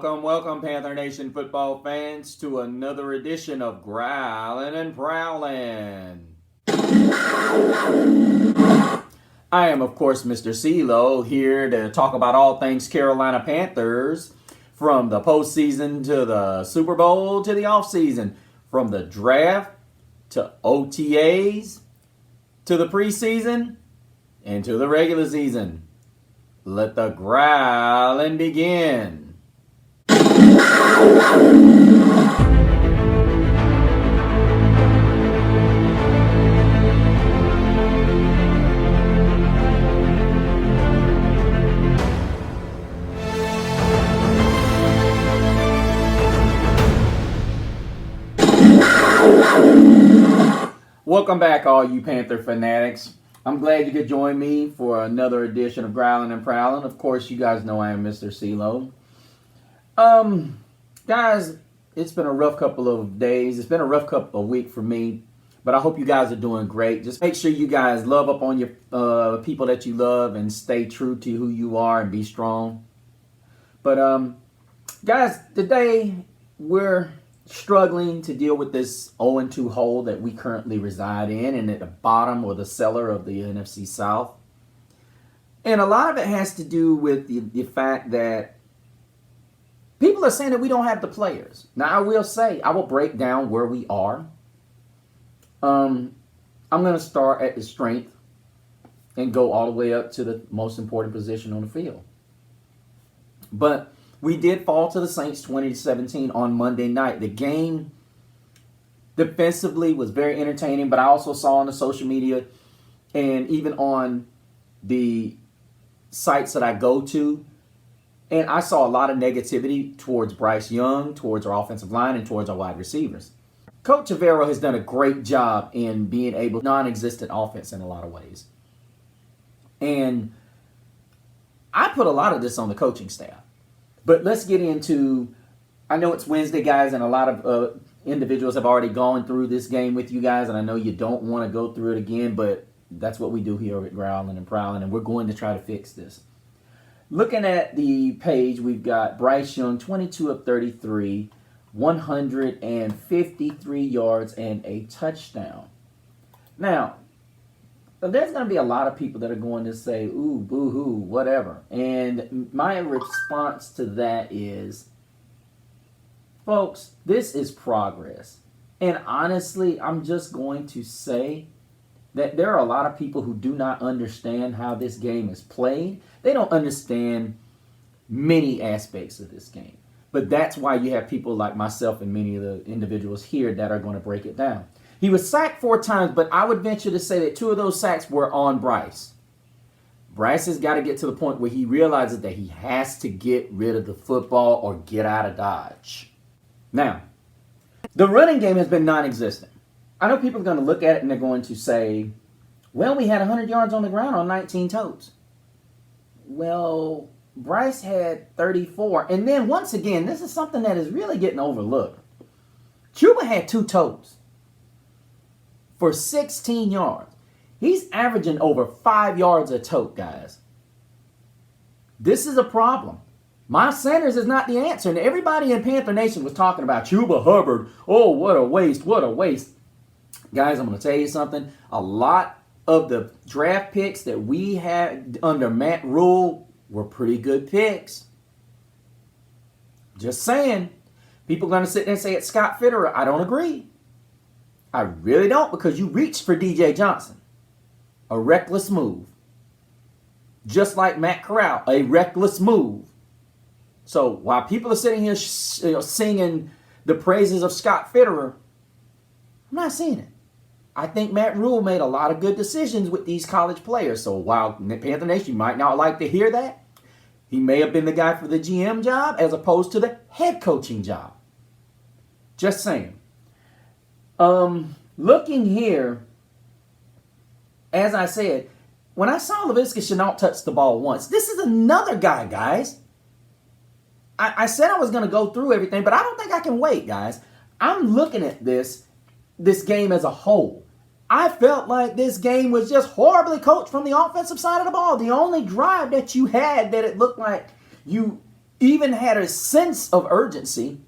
Welcome, Panther Nation football fans, to another edition of Growlin' and Prowlin'. I am, of course, Mr. CeeLo, here to talk about all things Carolina Panthers, from the postseason to the Super Bowl to the offseason, from the draft to OTAs to the preseason and to the regular season. Let the growling begin. Welcome back, all you Panther fanatics. I'm glad you could join me for another edition of Growlin' and Prowlin'. Of course, you guys know I am Mr. CeeLo. Guys, it's been a rough couple of days. It's been a rough couple of weeks for me, but I hope you guys are doing great. Just make sure you guys love up on your people that you love and stay true to who you are and be strong. But guys, today we're struggling to deal with this 0-2 hole that we currently reside in and at the bottom or the cellar of the NFC South. And a lot of it has to do with the fact that people are saying that we don't have the players. Now, I will break down where we are. I'm going to start at the strength and go all the way up to the most important position on the field. But we did fall to the Saints 20-17 on Monday night. The game defensively was very entertaining, but I also saw on the social media and even on the sites that I go to, and I saw a lot of negativity towards Bryce Young, towards our offensive line, and towards our wide receivers. Coach Avero has done a great job in being able non-existent offense in a lot of ways. And I put a lot of this on the coaching staff. But let's get into, I know it's Wednesday, guys, and a lot of individuals have already gone through this game with you guys, and I know you don't want to go through it again, but that's what we do here at Growlin' and Prowlin', and we're going to try to fix this. Looking at the page, we've got Bryce Young, 22 of 33, 153 yards, and a touchdown. Now, there's going to be a lot of people that are going to say, ooh, boo-hoo, whatever. And my response to that is, folks, this is progress. And honestly, I'm just going to say that there are a lot of people who do not understand how this game is played. They don't understand many aspects of this game. But that's why you have people like myself and many of the individuals here that are going to break it down. He was sacked 4 times, but I would venture to say that 2 of those sacks were on Bryce. Bryce has got to get to the point where he realizes that he has to get rid of the football or get out of Dodge. Now, the running game has been non-existent. I know people are going to look at it and they're going to say, well, we had 100 yards on the ground on 19 totes. Well, Bryce had 34. And then once again, this is something that is really getting overlooked. Chuba had 2 totes for 16 yards. He's averaging over 5 yards a tote, guys. This is a problem. Miles Sanders is not the answer. And everybody in Panther Nation was talking about Chuba Hubbard. Oh, what a waste, what a waste. Guys, I'm going to tell you something. A lot of the draft picks that we had under Matt Rule were pretty good picks. Just saying. People are going to sit there and say it's Scott Fitterer. I don't agree. I really don't, because you reached for DJ Johnson. A reckless move. Just like Matt Corral, a reckless move. So while people are sitting here singing the praises of Scott Fitterer, I'm not seeing it. I think Matt Rule made a lot of good decisions with these college players. So while Panther Nation might not like to hear that, he may have been the guy for the GM job as opposed to the head coaching job. Just saying. Looking here, as I said, when I saw Laviska Shenault touch the ball once, this is another guy, guys. I said I was going to go through everything, but I don't think I can wait, guys. I'm looking at this game as a whole. I felt like this game was just horribly coached from the offensive side of the ball. The only drive that you had that it looked like you even had a sense of urgency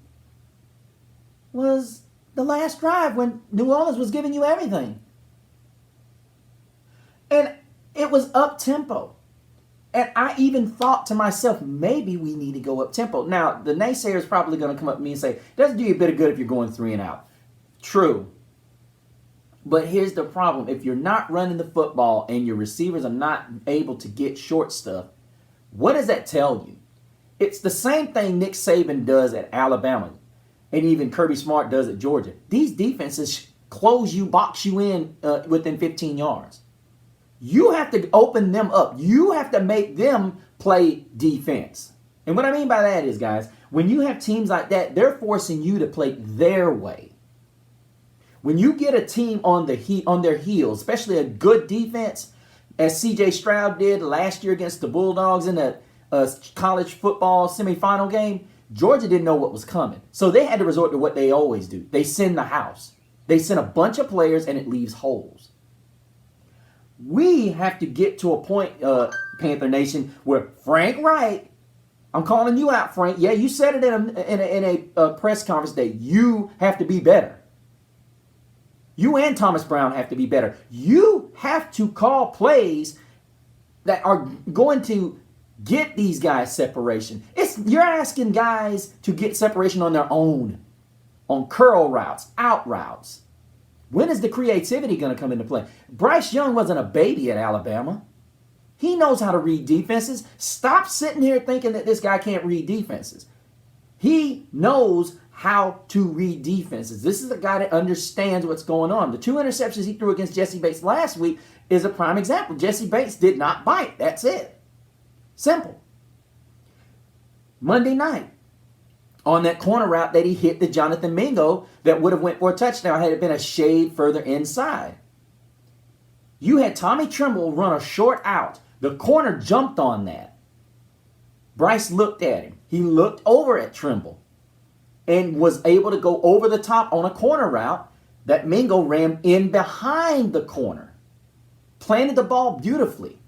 was the last drive when New Orleans was giving you everything. And it was up-tempo. And I even thought to myself, maybe we need to go up-tempo. Now, the naysayer is probably going to come up to me and say, doesn't do you a bit of good if you're going 3 and out. True. But here's the problem. If you're not running the football and your receivers are not able to get short stuff, what does that tell you? It's the same thing Nick Saban does at Alabama. And even Kirby Smart does at Georgia. These defenses close you, box you in within 15 yards. You have to open them up. You have to make them play defense. And what I mean by that is, guys, when you have teams like that, they're forcing you to play their way. When you get a team on their heels, especially a good defense, as C.J. Stroud did last year against the Bulldogs in a college football semifinal game, Georgia didn't know what was coming. So they had to resort to what they always do. They send the house. They send a bunch of players and it leaves holes. We have to get to a point, Panther Nation, where Frank Wright, I'm calling you out, Frank. Yeah, you said it in a press conference that you have to be better. You and Thomas Brown have to be better. You have to call plays that are going to get these guys separation. You're asking guys to get separation on their own, on curl routes, out routes. When is the creativity going to come into play? Bryce Young wasn't a baby at Alabama. He knows how to read defenses. Stop sitting here thinking that this guy can't read defenses. He knows how to read defenses. This is a guy that understands what's going on. The 2 interceptions he threw against Jesse Bates last week is a prime example. Jesse Bates did not bite. That's it. Simple. Monday night, on that corner route that he hit the Jonathan Mingo that would have went for a touchdown had it been a shade further inside. You had Tommy Tremble run a short out. The corner jumped on that. Bryce looked at him. He looked over at Tremble and was able to go over the top on a corner route that Mingo ran in behind the corner. Planted the ball beautifully.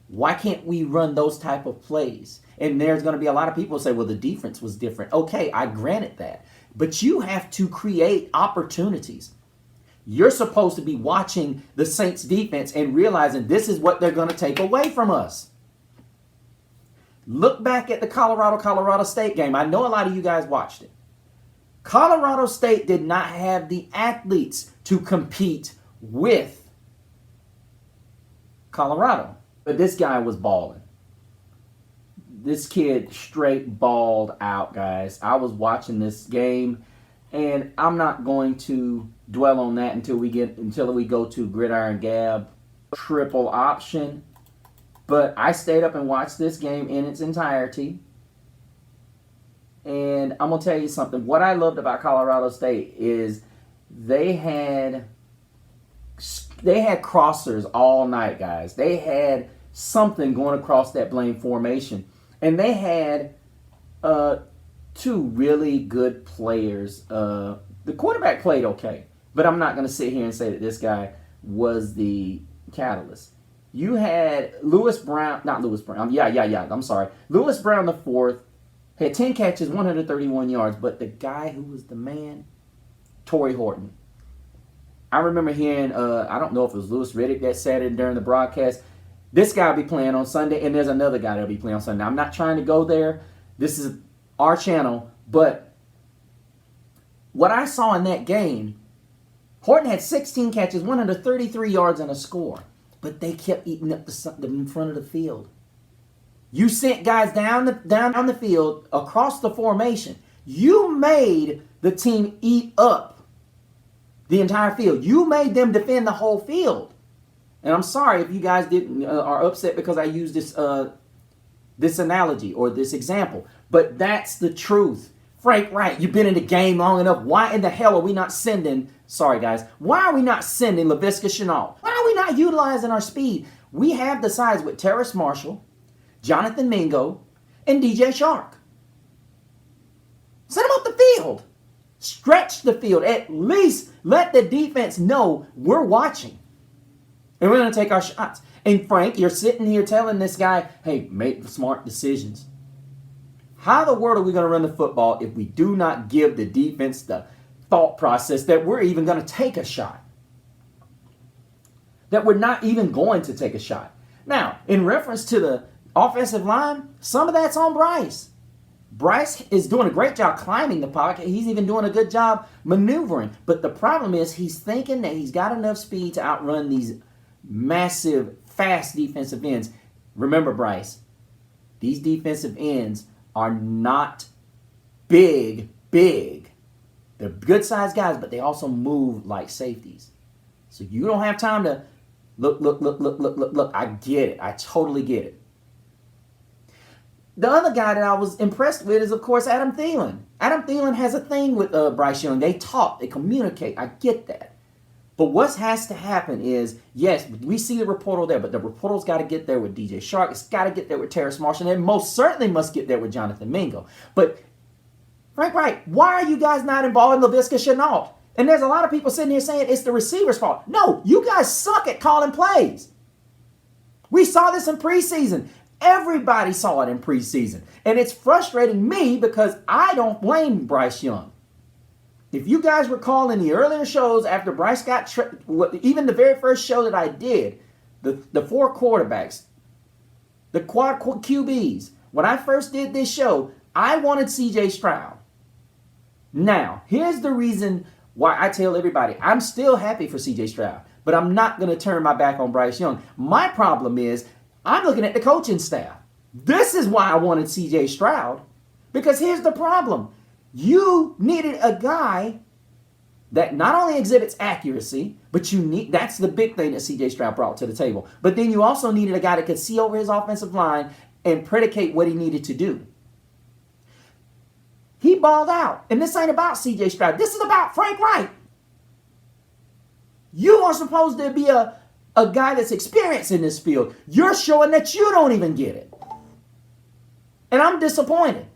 Why can't we run those type of plays? And there's going to be a lot of people who say, well, the defense was different. Okay, I granted that. But you have to create opportunities. You're supposed to be watching the Saints defense and realizing this is what they're going to take away from us. Look back at the Colorado State game. I know a lot of you guys watched it. Colorado State did not have the athletes to compete with Colorado. But this guy was balling. This kid straight balled out, guys. I was watching this game, and I'm not going to dwell on that until we go to Gridiron Gab triple option. But I stayed up and watched this game in its entirety. And I'm going to tell you something. What I loved about Colorado State is they had crossers all night, guys. They had something going across that blame formation. And they had 2 really good players. The quarterback played okay. But I'm not going to sit here and say that this guy was the catalyst. You had Lewis Brown. Lewis Brown the fourth. Had 10 catches, 131 yards. But the guy who was the man, Torrey Horton. I remember hearing, I don't know if it was Louis Riddick that said it during the broadcast. This guy will be playing on Sunday, and there's another guy that will be playing on Sunday. I'm not trying to go there. This is our channel. But what I saw in that game, Horton had 16 catches, 133 yards, and a score. But they kept eating up the front of the field. You sent guys down the field, across the formation. You made the team eat up the entire field. You made them defend the whole field. And I'm sorry if you guys are upset because I used this analogy or this example. But that's the truth. Frank Wright, you've been in the game long enough. Why in the hell are we not sending, why are we not sending Laviska Shenault? Why are we not utilizing our speed? We have the size with Terrace Marshall, Jonathan Mingo, and DJ Shark. Send them up the field. Stretch the field. At least let the defense know we're watching. And we're going to take our shots. And Frank, you're sitting here telling this guy, hey, make smart decisions. How in the world are we going to run the football if we do not give the defense the thought process that we're even going to take a shot? That we're not even going to take a shot. Now, in reference to the offensive line, some of that's on Bryce. Bryce is doing a great job climbing the pocket. He's even doing a good job maneuvering. But the problem is he's thinking that he's got enough speed to outrun these massive, fast defensive ends. Remember, Bryce, these defensive ends are not big. They're good-sized guys, but they also move like safeties. So you don't have time to look. I get it. I totally get it. The other guy that I was impressed with is, of course, Adam Thielen. Adam Thielen has a thing with Bryce Young. They talk. They communicate. I get that. But what has to happen is, yes, we see the reportal there, but the reportal's got to get there with DJ Shark. It's got to get there with Terrace Marshall, and it most certainly must get there with Jonathan Mingo. But, Frank Wright, why are you guys not involved in Laviska Shenault? And there's a lot of people sitting here saying it's the receiver's fault. No, you guys suck at calling plays. We saw this in preseason. Everybody saw it in preseason. And it's frustrating me because I don't blame Bryce Young. If you guys recall in the earlier shows after Bryce got, even the very first show that I did, the four quarterbacks, the quad QBs, when I first did this show, I wanted CJ Stroud. Now, here's the reason why I tell everybody, I'm still happy for CJ Stroud, but I'm not going to turn my back on Bryce Young. My problem is, I'm looking at the coaching staff. This is why I wanted CJ Stroud. Because here's the problem. You needed a guy that not only exhibits accuracy, but that's the big thing that CJ Stroud brought to the table. But then you also needed a guy that could see over his offensive line and predicate what he needed to do. He balled out. And this ain't about CJ Stroud. This is about Frank Wright. You are supposed to be a guy that's experienced in this field. You're showing that you don't even get it. And I'm disappointed.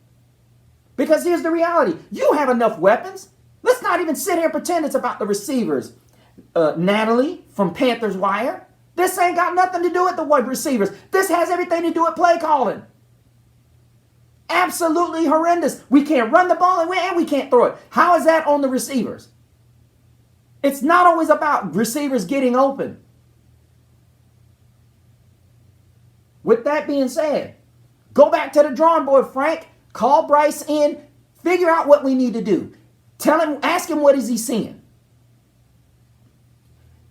Because here's the reality. You have enough weapons. Let's not even sit here and pretend it's about the receivers. Natalie from Panthers Wire. This ain't got nothing to do with the wide receivers. This has everything to do with play calling. Absolutely horrendous. We can't run the ball and we can't throw it. How is that on the receivers? It's not always about receivers getting open. With that being said, go back to the drawing board, Frank. Call Bryce in. Figure out what we need to do. Tell him, ask him what is he seeing.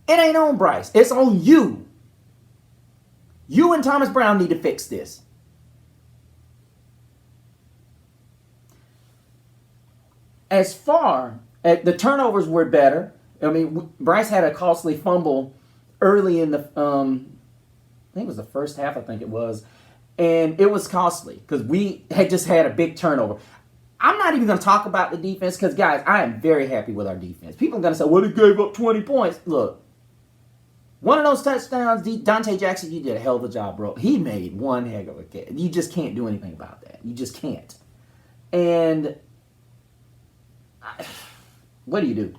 It ain't on Bryce. It's on you. You and Thomas Brown need to fix this. As far as the turnovers were better. I mean, Bryce had a costly fumble early in the I think it was the first half, I think it was. And it was costly because we had just had a big turnover. I'm not even going to talk about the defense because, guys, I am very happy with our defense. People are going to say, well, he gave up 20 points. Look, one of those touchdowns, Dante Jackson, you did a hell of a job, bro. He made one heck of a catch. You just can't do anything about that. You just can't. And what do you do?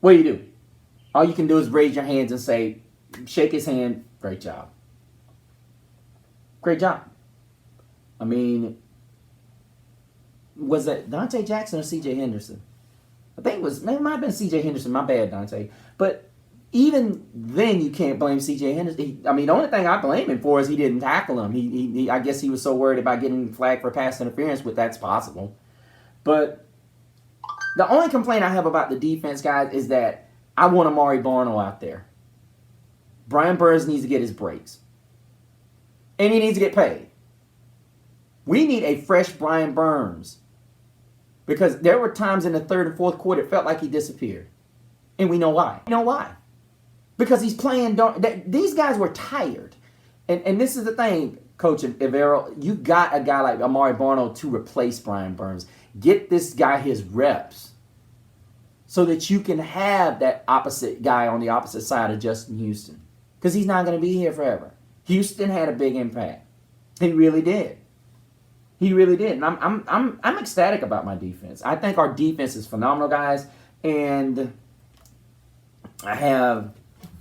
What do you do? All you can do is raise your hands and say, shake his hand, great job. Great job. I mean, was that Dante Jackson or C.J. Henderson? I think it might have been C.J. Henderson. My bad, Dante. But even then, you can't blame C.J. Henderson. The only thing I blame him for is he didn't tackle him. He I guess he was so worried about getting flagged for pass interference, but that's possible. But the only complaint I have about the defense, guys, is that I want Amari Barno out there. Brian Burns needs to get his breaks. And he needs to get paid. We need a fresh Brian Burns. Because there were times in the third and fourth quarter it felt like he disappeared. And we know why. You know why? Because he's playing. These guys were tired. And this is the thing, Coach Evero. You got a guy like Amari Barno to replace Brian Burns. Get this guy his reps. So that you can have that opposite guy on the opposite side of Justin Houston. Because he's not going to be here forever. Houston had a big impact. He really did. He really did. And I'm ecstatic about my defense. I think our defense is phenomenal, guys. And I have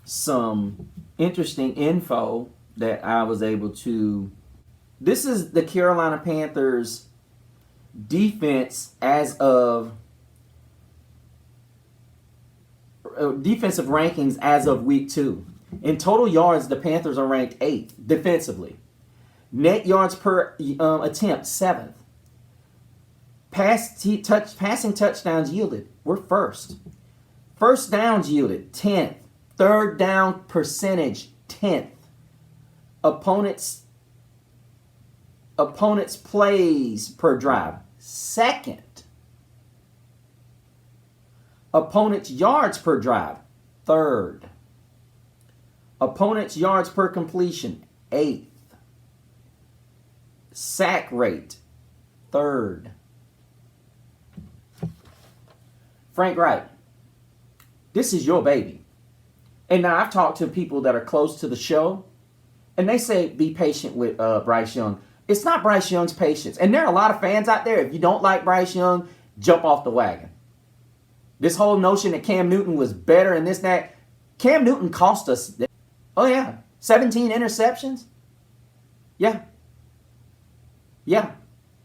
some interesting info that I was able to This is the Carolina Panthers defense as of defensive rankings as of week 2. In total yards, the Panthers are ranked 8th defensively. Net yards per attempt, 7th. Passing touchdowns yielded, we're 1st. First downs yielded, 10th. Third down percentage, 10th. Opponents plays per drive, 2nd. Opponents yards per drive, 3rd. Opponents yards per completion, 8th. Sack rate, 3rd. Frank Wright, this is your baby. And now I've talked to people that are close to the show, and they say be patient with Bryce Young. It's not Bryce Young's patience. And there are a lot of fans out there, if you don't like Bryce Young, jump off the wagon. This whole notion that Cam Newton was better and this, that. Cam Newton cost us. Oh, yeah. 17 interceptions. Yeah. Yeah.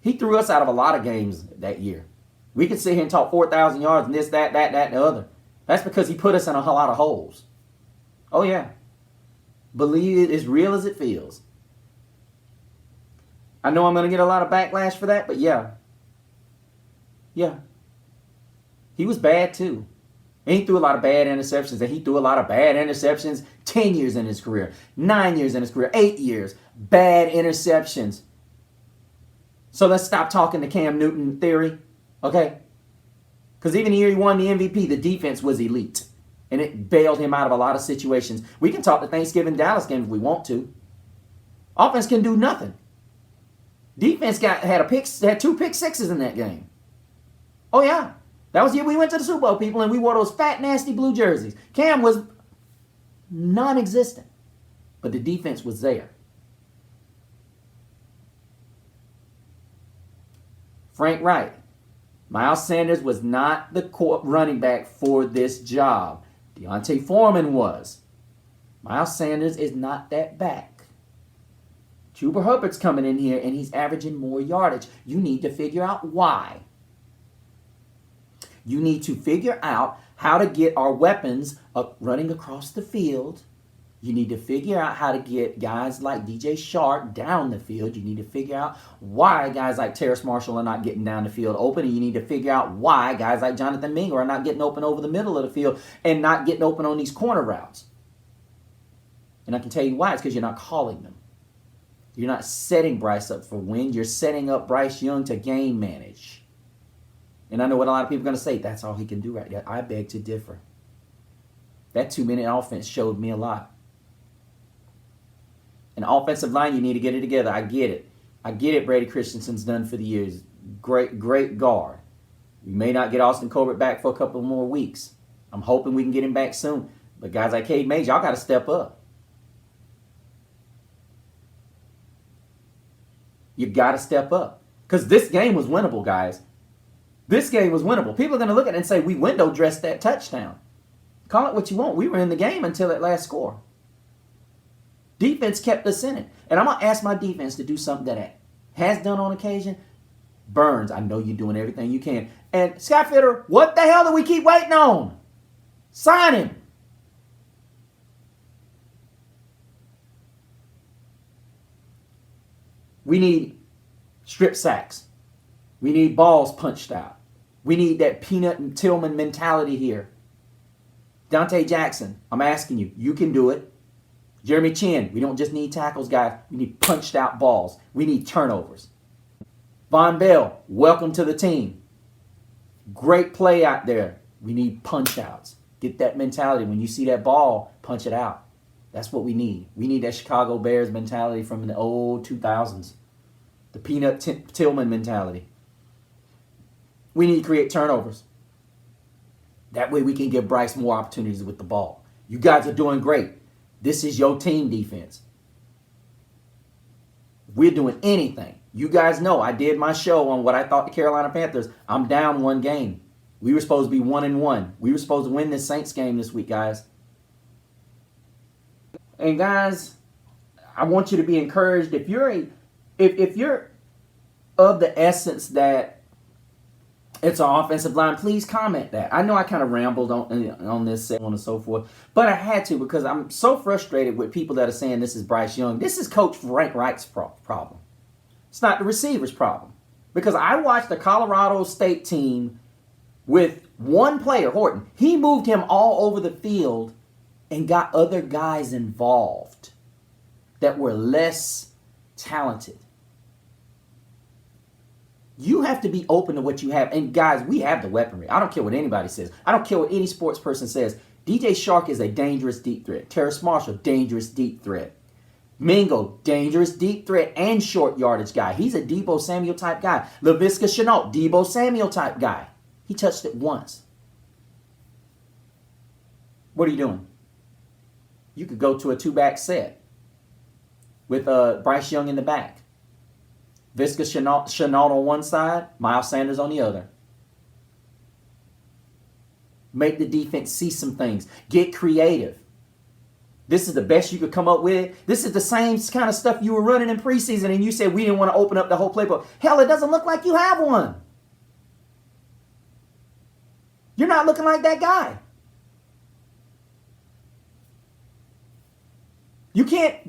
He threw us out of a lot of games that year. We could sit here and talk 4,000 yards and this, that, and the other. That's because he put us in a lot of holes. Oh, yeah. Believe it as real as it feels. I know I'm going to get a lot of backlash for that, but yeah. Yeah. He was bad too. And he threw a lot of bad interceptions. And he threw a lot of bad interceptions 10 years in his career, 9 years in his career, 8 years. Bad interceptions. So let's stop talking the Cam Newton theory. Okay? Because even the year he won the MVP, the defense was elite. And it bailed him out of a lot of situations. We can talk the Thanksgiving Dallas game if we want to. Offense can do nothing. Defense had 2 pick sixes in that game. Oh, yeah. That was the year we went to the Super Bowl, people, and we wore those fat, nasty blue jerseys. Cam was non-existent. But the defense was there. Frank Wright. Miles Sanders was not the running back for this job. Deontay Foreman was. Miles Sanders is not that back. Chuba Hubbard's coming in here, and he's averaging more yardage. You need to figure out why. You need to figure out how to get our weapons up running across the field. You need to figure out how to get guys like DJ Shark down the field. You need to figure out why guys like Terrace Marshall are not getting down the field open. And you need to figure out why guys like Jonathan Mingo are not getting open over the middle of the field and not getting open on these corner routes. And I can tell you why. It's because you're not calling them. You're not setting Bryce up for wins. You're setting up Bryce Young to game manage. And I know what a lot of people are going to say. That's all he can do right now. I beg to differ. That 2-minute offense showed me a lot. An offensive line, you need to get it together. I get it. I get it. Brady Christensen's done for the years. Great guard. We may not get Austin Colbert back for a couple more weeks. I'm hoping we can get him back soon. But guys like Cade Mays, y'all got to step up. You got to step up. Because this game was winnable, guys. This game was winnable. People are going to look at it and say, we window dressed that touchdown. Call it what you want. We were in the game until that last score. Defense kept us in it. And I'm going to ask my defense to do something that it has done on occasion. Burns, I know you're doing everything you can. And Scott Fitter, what the hell do we keep waiting on? Sign him. We need strip sacks. We need balls punched out. We need that Peanut and Tillman mentality here. Dante Jackson, I'm asking you, you can do it. Jeremy Chin, we don't just need tackles, guys. We need punched out balls. We need turnovers. Von Bell, welcome to the team. Great play out there. We need punch outs. Get that mentality. When you see that ball, punch it out. That's what we need. We need that Chicago Bears mentality from the old 2000s. The Peanut Tillman mentality. We need to create turnovers. That way we can give Bryce more opportunities with the ball. You guys are doing great. This is your team defense. If we're doing anything, you guys know I did my show on what I thought the Carolina Panthers. I'm down one game. We were supposed to be 1-1. We were supposed to win this Saints game this week, guys. And guys, I want you to be encouraged. If if you're of the essence that it's our offensive line, please comment that. I know I kind of rambled on this, so on and so forth, but I had to because I'm so frustrated with people that are saying this is Bryce Young. This is Coach Frank Reich's problem. It's not the receiver's problem. Because I watched the Colorado State team with one player, Horton. He moved him all over the field and got other guys involved that were less talented. You have to be open to what you have. And guys, we have the weaponry. I don't care what anybody says. I don't care what any sports person says. DJ Shark is a dangerous deep threat. Terrace Marshall, dangerous deep threat. Mingo, dangerous deep threat and short yardage guy. He's a Deebo Samuel type guy. Laviska Shenault, Deebo Samuel type guy. He touched it once. What are you doing? You could go to a two-back set with Bryce Young in the back. Visca Shenault on one side, Miles Sanders on the other. Make the defense see some things. Get creative. This is the best you could come up with. This is the same kind of stuff you were running in preseason, and you said we didn't want to open up the whole playbook. Hell, it doesn't look like you have one. You're not looking like that guy. You can't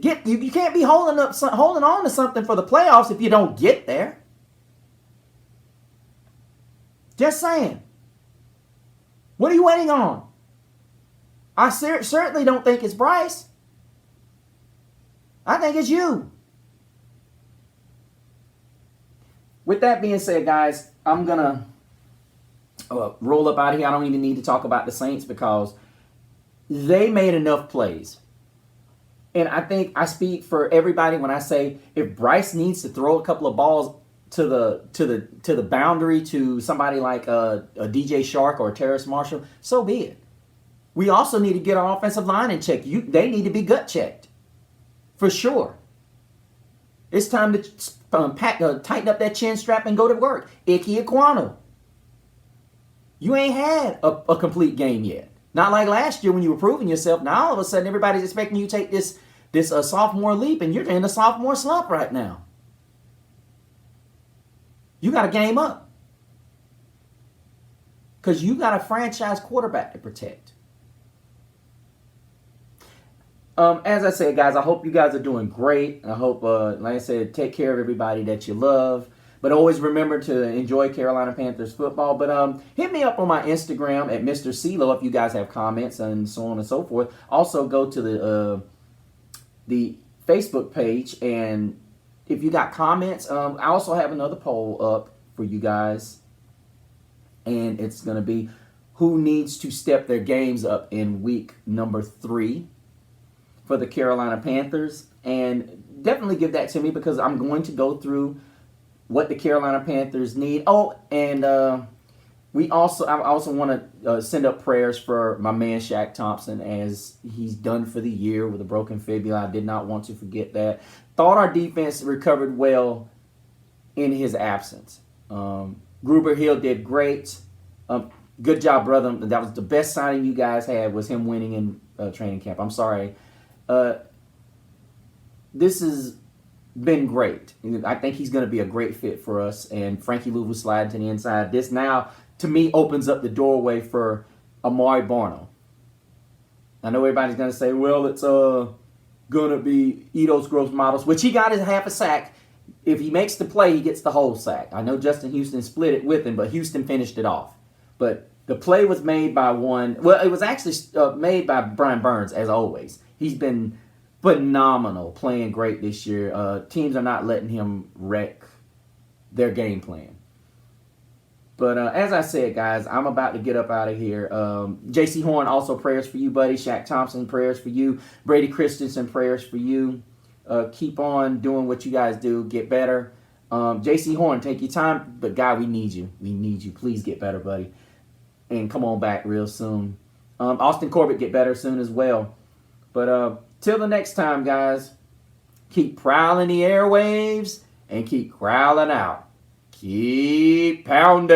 be holding on to something for the playoffs if you don't get there. Just saying. What are you waiting on? I certainly don't think it's Bryce. I think it's you. With that being said, guys, I'm going to roll up out of here. I don't even need to talk about the Saints because they made enough plays. And I think I speak for everybody when I say if Bryce needs to throw a couple of balls to the boundary to somebody like a DJ Shark or a Terrace Marshall, so be it. We also need to get our offensive line in check. They need to be gut checked. For sure. It's time to tighten up that chin strap and go to work. Ike Ekwonu. You ain't had a complete game yet. Not like last year when you were proving yourself. Now all of a sudden everybody's expecting you to take this sophomore leap and you're in a sophomore slump right now. You got to game up. Because you got a franchise quarterback to protect. As I said, guys, I hope you guys are doing great. I hope, like I said, take care of everybody that you love. But always remember to enjoy Carolina Panthers football. But hit me up on my Instagram at Mr. CeeLo if you guys have comments and so on and so forth. Also, go to the Facebook page. And if you got comments, I also have another poll up for you guys. And it's going to be who needs to step their games up in week number 3 for the Carolina Panthers. And definitely give that to me because I'm going to go through what the Carolina Panthers need. Oh, and I also want to send up prayers for my man Shaq Thompson as he's done for the year with a broken fibula. I did not want to forget that. Thought our defense recovered well in his absence. Gruber Hill did great. Good job, brother. That was the best signing you guys had was him winning in training camp. I'm sorry. This has been great. I think he's going to be a great fit for us. And Frankie Louvu sliding to the inside. This now, to me, opens up the doorway for Amari Barno. I know everybody's going to say, well, it's going to be Ito's gross models, which he got his half a sack. If he makes the play, he gets the whole sack. I know Justin Houston split it with him, but Houston finished it off. But the play was made by it was actually made by Brian Burns, as always. He's been phenomenal, playing great this year. Teams are not letting him wreck their game plan. But as I said, guys, I'm about to get up out of here. J.C. Horn, also prayers for you, buddy. Shaq Thompson, prayers for you. Brady Christensen, prayers for you. Keep on doing what you guys do. Get better. J.C. Horn, take your time. But, God, we need you. We need you. Please get better, buddy. And come on back real soon. Austin Corbett, get better soon as well. But till the next time, guys, keep prowling the airwaves and keep growling out. Keep pounding.